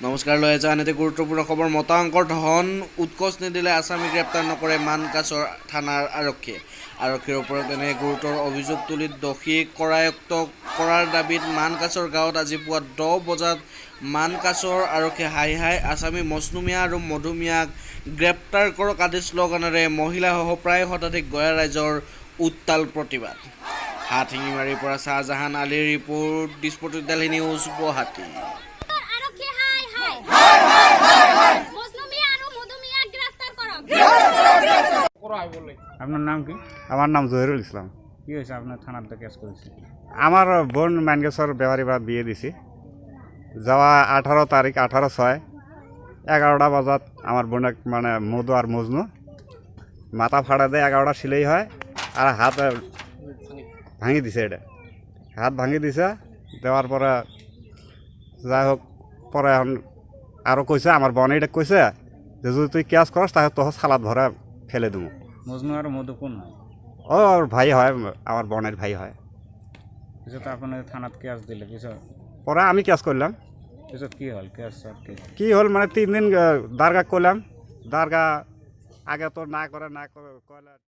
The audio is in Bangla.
নমস্কাৰ লৈ আহিছে আন এটি গুৰুত্বপূৰ্ণ খবৰ। মতাংকৰ ধন উৎকোচ নিদিলে আসামী গ্ৰেপ্তাৰ নকৰে মানকাছৰ থানাৰ আৰক্ষীয়ে। আৰক্ষীৰ ওপৰত এনে গুৰুতৰ অভিযোগ তুলি দোষী কৰায়ত্ব কৰাৰ দাবীত মানকাছৰ গাঁৱত আজি পুৱা 10 বজাত মানকাছৰ আৰক্ষীয়ে হাই হাই আসামী মজনু মিয়া আৰু মধু মিয়াক গ্ৰেপ্তাৰ কৰক আদি শ্লোগানেৰে মহিলাসহ প্ৰায় শতাধিক গঞা ৰাইজৰ উত্তাল প্ৰতিবাদ। হাতশিঙিমাৰীৰ পৰা শ্বাহজাহান আলীৰ ৰিপৰ্ট, ডিছপ'ৰ্ট দিল্লী নিউজ, গুৱাহাটী। আপনার নাম কি? আমার নাম জহিরুল ইসলাম। কি হয়েছে আপনার থানাতে কেস করেছে? আমার বোন মানকেশ্বর বেহারি বা বিয়ে দিছি যাওয়া 18 তারিখ 18/6 11টা বাজাত আমার বোনক মানে মধু আর মজনু মাথা ফাড়া দেয়, 11টা সিলেই হয় আর হাত ভাঙি দিছে। এটা হাত ভাঙি দিছে, দেওয়ার পরে যাই হোক পরে এখন আরও কইছে আমার বোন এটা কইছে যে যদি তুই ক্যাশ করস তাহলে তোর সালাদ ভরে ফেলে দেবো। মজনু আর মধু কোন হয়? ওর ভাই হয়, আমার বোনের ভাই হয়। পিছত আপনার থানাত কেস দিলে, পিছত পরে আমি ক্যাশ করলাম। পিছত কি হল কেস? কি হল মানে 3 দিন দারগা করলাম, দারগা আগে তো না করে কয়লা